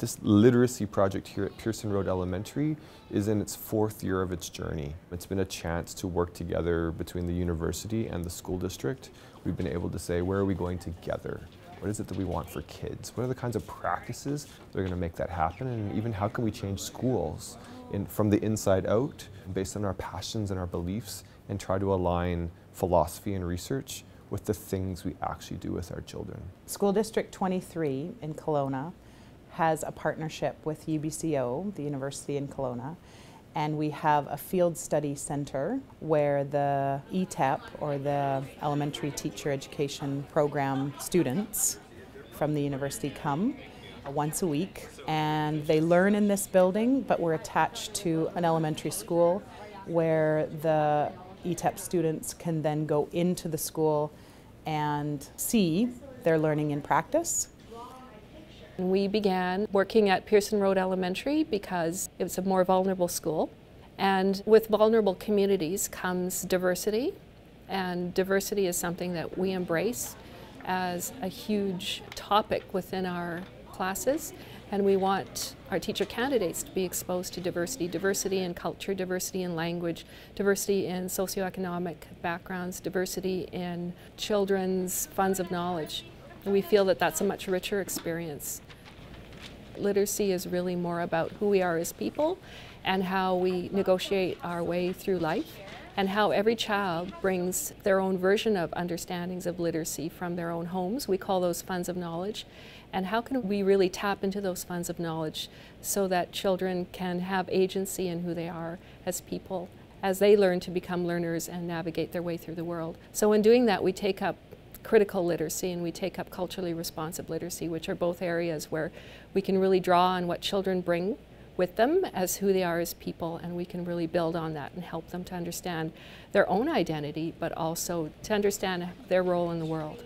This literacy project here at Pearson Road Elementary is in its 4th year of its journey. It's been a chance to work together between the university and the school district. We've been able to say, where are we going together? What is it that we want for kids? What are the kinds of practices that are going to make that happen? And even how can we change schools from the inside out based on our passions and our beliefs, and try to align philosophy and research with the things we actually do with our children. School District 23 in Kelowna has a partnership with UBCO, the University in Kelowna, and we have a field study center where the ETEP, or the Elementary Teacher Education Program students from the university come once a week, and they learn in this building, but we're attached to an elementary school where the ETEP students can then go into the school and see their learning in practice. We began working at Pearson Road Elementary because it was a more vulnerable school, and with vulnerable communities comes diversity, and diversity is something that we embrace as a huge topic within our classes, and we want our teacher candidates to be exposed to diversity, diversity in culture, diversity in language, diversity in socioeconomic backgrounds, diversity in children's funds of knowledge. And we feel that that's a much richer experience. Literacy is really more about who we are as people and how we negotiate our way through life, and how every child brings their own version of understandings of literacy from their own homes. We call those funds of knowledge. And how can we really tap into those funds of knowledge so that children can have agency in who they are as people, as they learn to become learners and navigate their way through the world. So in doing that, we take up critical literacy and we take up culturally responsive literacy, which are both areas where we can really draw on what children bring with them as who they are as people, and we can really build on that and help them to understand their own identity, but also to understand their role in the world.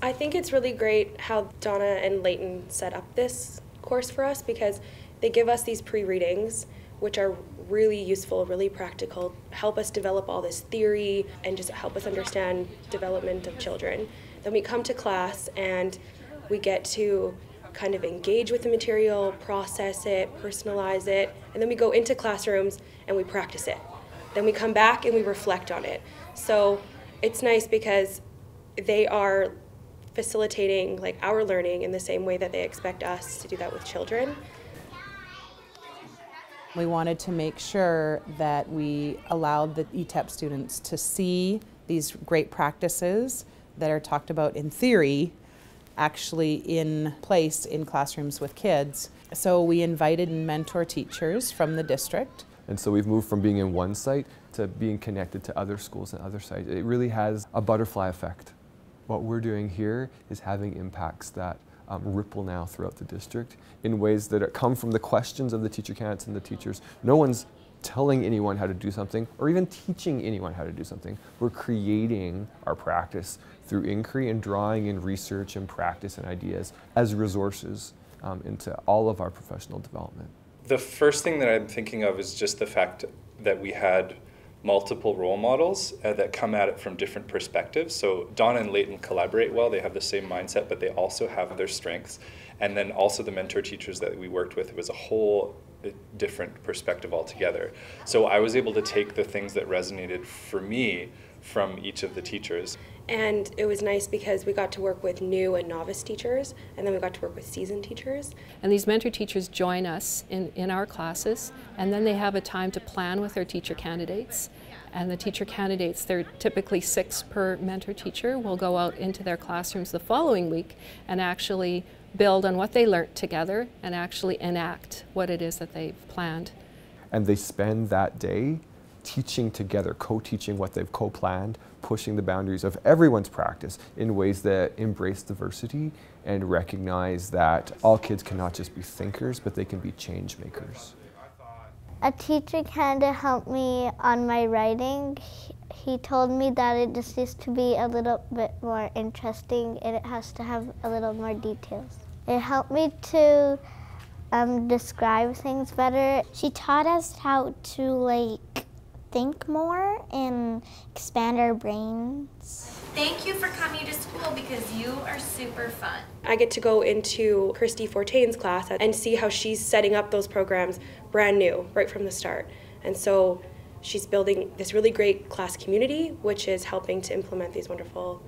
I think it's really great how Donna and Leighton set up this course for us, because they give us these pre-readings, which are really useful, really practical, help us develop all this theory and just help us understand development of children. Then we come to class and we get to kind of engage with the material, process it, personalize it, and then we go into classrooms and we practice it. Then we come back and we reflect on it. So it's nice because they are facilitating like our learning in the same way that they expect us to do that with children. We wanted to make sure that we allowed the ETEP students to see these great practices that are talked about in theory actually in place in classrooms with kids. So we invited mentor teachers from the district. And so we've moved from being in one site to being connected to other schools and other sites. It really has a butterfly effect. What we're doing here is having impacts that ripple now throughout the district in ways that come from the questions of the teacher candidates and the teachers. No one's telling anyone how to do something or even teaching anyone how to do something. We're creating our practice through inquiry and drawing in research and practice and ideas as resources into all of our professional development. The first thing that I'm thinking of is just the fact that we had multiple role models that come at it from different perspectives. So Donna and Leighton collaborate well, they have the same mindset, but they also have their strengths. And then also the mentor teachers that we worked with, it was a whole different perspective altogether. So I was able to take the things that resonated for me from each of the teachers. And it was nice because we got to work with new and novice teachers, and then we got to work with seasoned teachers. And these mentor teachers join us in our classes, and then they have a time to plan with their teacher candidates. And the teacher candidates, they're typically 6 per mentor teacher, will go out into their classrooms the following week and actually build on what they learnt together and actually enact what it is that they've planned. And they spend that day teaching together, co-teaching what they've co-planned, pushing the boundaries of everyone's practice in ways that embrace diversity and recognize that all kids cannot just be thinkers, but they can be change makers. A teacher kind of helped me on my writing. He told me that it just needs to be a little bit more interesting and it has to have a little more details. It helped me to describe things better. She taught us how to think more and expand our brains. Thank you for coming to school because you are super fun. I get to go into Christy Fortain's class and see how she's setting up those programs brand new, right from the start. And so she's building this really great class community, which is helping to implement these wonderful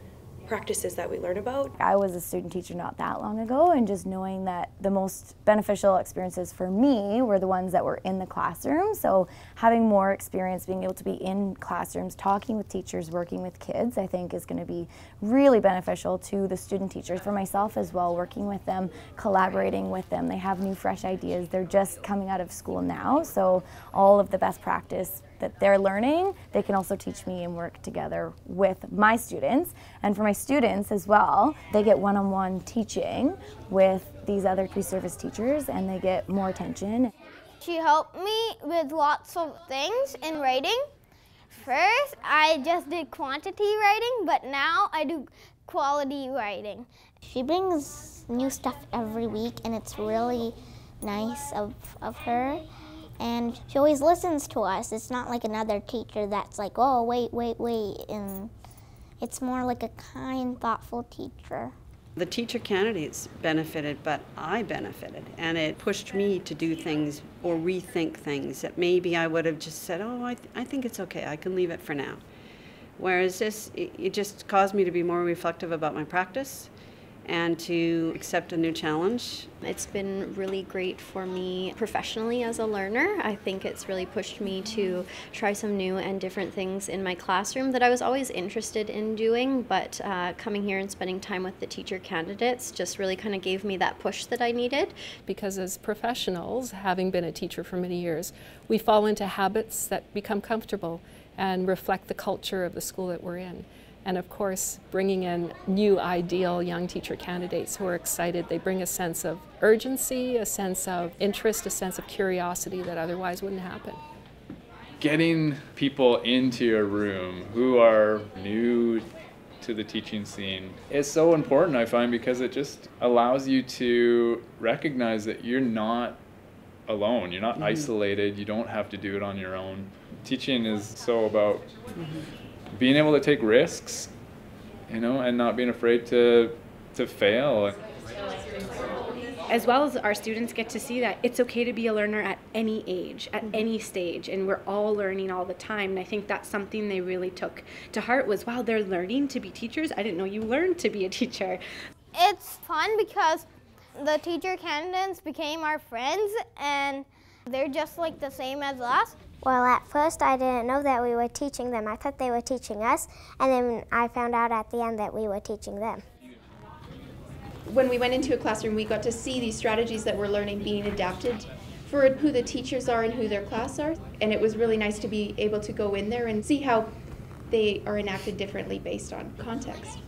practices that we learn about. I was a student teacher not that long ago, and just knowing that the most beneficial experiences for me were the ones that were in the classroom. So having more experience, being able to be in classrooms, talking with teachers, working with kids, I think is going to be really beneficial to the student teachers. For myself as well, working with them, collaborating with them. They have new fresh ideas. They're just coming out of school now, so all of the best practice that they're learning, they can also teach me and work together with my students. And for my students as well, they get one-on-one teaching with these other pre-service teachers, and they get more attention. She helped me with lots of things in writing. First, I just did quantity writing, but now I do quality writing. She brings new stuff every week, and it's really nice of her. And she always listens to us. It's not like another teacher that's like, oh, wait. And it's more like a kind, thoughtful teacher. The teacher candidates benefited, but I benefited. And it pushed me to do things or rethink things that maybe I would have just said, oh, I think it's okay. I can leave it for now. Whereas this, it just caused me to be more reflective about my practice and to accept a new challenge. It's been really great for me professionally as a learner. I think it's really pushed me to try some new and different things in my classroom that I was always interested in doing, but coming here and spending time with the teacher candidates just really kind of gave me that push that I needed. Because as professionals, having been a teacher for many years, we fall into habits that become comfortable and reflect the culture of the school that we're in. And of course, bringing in new ideal young teacher candidates who are excited, they bring a sense of urgency, a sense of interest, a sense of curiosity that otherwise wouldn't happen. Getting people into a room who are new to the teaching scene is so important, I find, because it just allows you to recognize that you're not alone, you're not isolated, you don't have to do it on your own. Teaching is so about being able to take risks, you know, and not being afraid to fail. As well as our students get to see that it's okay to be a learner at any age, at any stage, and we're all learning all the time. And I think that's something they really took to heart was, wow, they're learning to be teachers. I didn't know you learned to be a teacher. It's fun because the teacher candidates became our friends, and they're just like the same as us. Well, at first I didn't know that we were teaching them. I thought they were teaching us, and then I found out at the end that we were teaching them. When we went into a classroom, we got to see these strategies that we're learning being adapted for who the teachers are and who their class are. And it was really nice to be able to go in there and see how they are enacted differently based on context.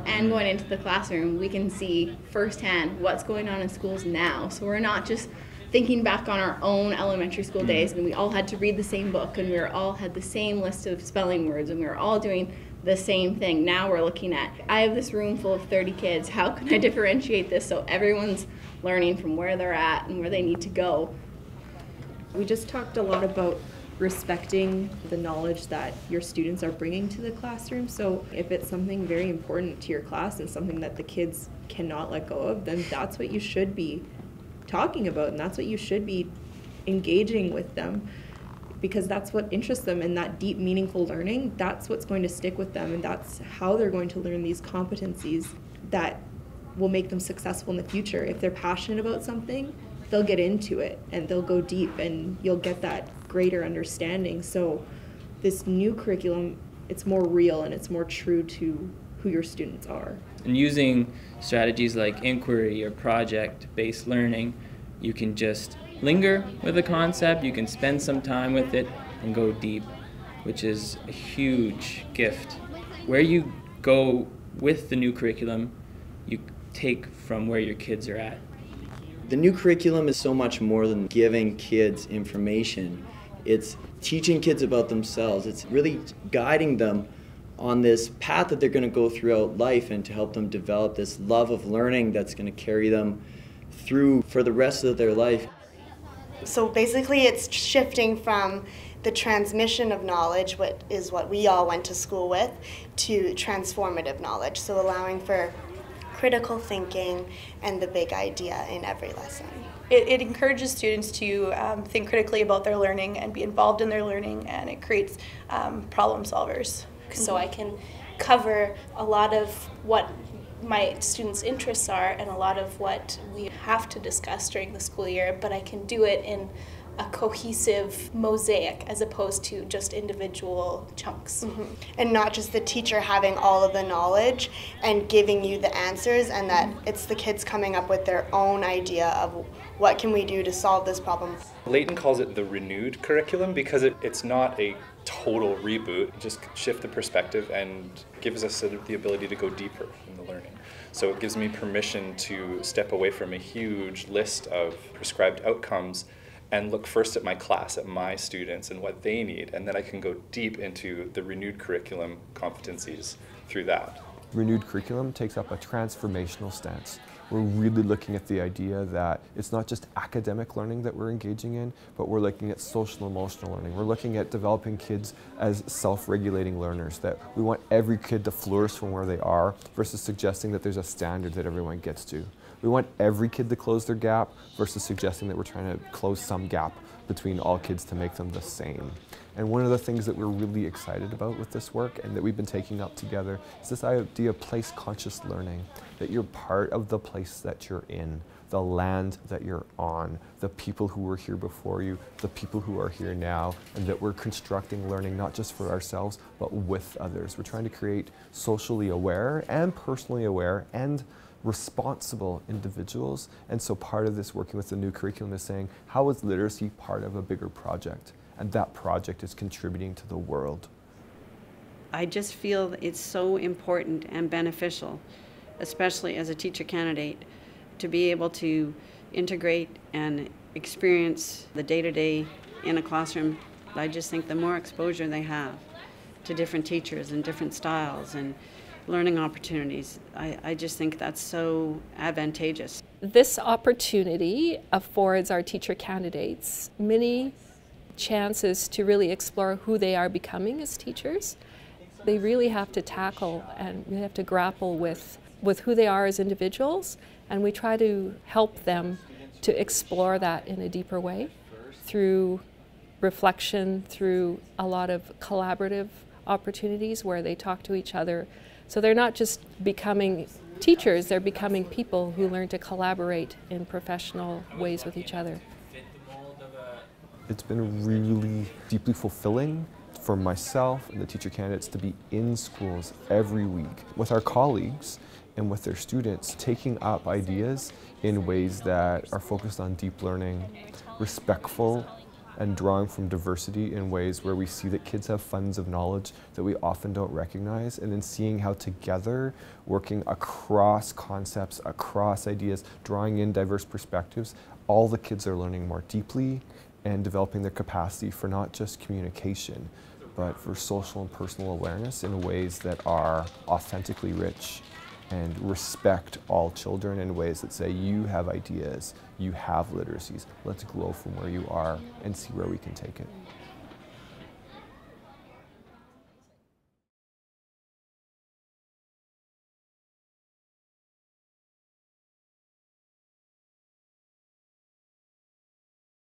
And going into the classroom, we can see firsthand what's going on in schools now. So we're not just thinking back on our own elementary school days when we all had to read the same book and we all had the same list of spelling words and we were all doing the same thing. Now we're looking at, I have this room full of 30 kids, how can I differentiate this so everyone's learning from where they're at and where they need to go? We just talked a lot about respecting the knowledge that your students are bringing to the classroom. So if it's something very important to your class and something that the kids cannot let go of, then that's what you should be talking about, and that's what you should be engaging with them, because that's what interests them, and that deep, meaningful learning, that's what's going to stick with them, and that's how they're going to learn these competencies that will make them successful in the future. If they're passionate about something, they'll get into it and they'll go deep, and you'll get that greater understanding. So this new curriculum, it's more real and it's more true to who your students are. And using strategies like inquiry or project-based learning, you can just linger with a concept, you can spend some time with it and go deep, which is a huge gift. Where you go with the new curriculum, you take from where your kids are at. The new curriculum is so much more than giving kids information. It's teaching kids about themselves. It's really guiding them on this path that they're going to go throughout life and to help them develop this love of learning that's going to carry them through for the rest of their life. So basically it's shifting from the transmission of knowledge, what is what we all went to school with, to transformative knowledge. So allowing for critical thinking and the big idea in every lesson. It encourages students to think critically about their learning and be involved in their learning, and it creates problem solvers. So I can cover a lot of what my students' interests are and a lot of what we have to discuss during the school year, but I can do it in a cohesive mosaic as opposed to just individual chunks. And not just the teacher having all of the knowledge and giving you the answers, and that it's the kids coming up with their own idea of what can we do to solve this problem. Leighton calls it the renewed curriculum because it's not a total reboot. It just shifts the perspective and gives us the ability to go deeper in the learning. So it gives me permission to step away from a huge list of prescribed outcomes and look first at my class, at my students and what they need, and then I can go deep into the renewed curriculum competencies through that. Renewed curriculum takes up a transformational stance. We're really looking at the idea that it's not just academic learning that we're engaging in, but we're looking at social and emotional learning. We're looking at developing kids as self-regulating learners, that we want every kid to flourish from where they are versus suggesting that there's a standard that everyone gets to. We want every kid to close their gap versus suggesting that we're trying to close some gap between all kids to make them the same. And one of the things that we're really excited about with this work and that we've been taking up together is this idea of place-conscious learning, that you're part of the place that you're in, the land that you're on, the people who were here before you, the people who are here now, and that we're constructing learning not just for ourselves, but with others. We're trying to create socially aware and personally aware and responsible individuals. And so part of this working with the new curriculum is saying, how is literacy part of a bigger project? And that project is contributing to the world. I just feel it's so important and beneficial, especially as a teacher candidate, to be able to integrate and experience the day-to-day in a classroom. I just think the more exposure they have to different teachers and different styles and learning opportunities, I just think that's so advantageous. This opportunity affords our teacher candidates many chances to really explore who they are becoming as teachers. They really have to tackle and really have to grapple with who they are as individuals, and we try to help them to explore that in a deeper way through reflection, through a lot of collaborative opportunities where they talk to each other. So they're not just becoming teachers, they're becoming people who learn to collaborate in professional ways with each other. It's been really deeply fulfilling for myself and the teacher candidates to be in schools every week with our colleagues and with their students, taking up ideas in ways that are focused on deep learning, respectful, and drawing from diversity in ways where we see that kids have funds of knowledge that we often don't recognize, and then seeing how together, working across concepts, across ideas, drawing in diverse perspectives, all the kids are learning more deeply and developing their capacity for not just communication, but for social and personal awareness in ways that are authentically rich and respect all children in ways that say, you have ideas, you have literacies, let's grow from where you are and see where we can take it.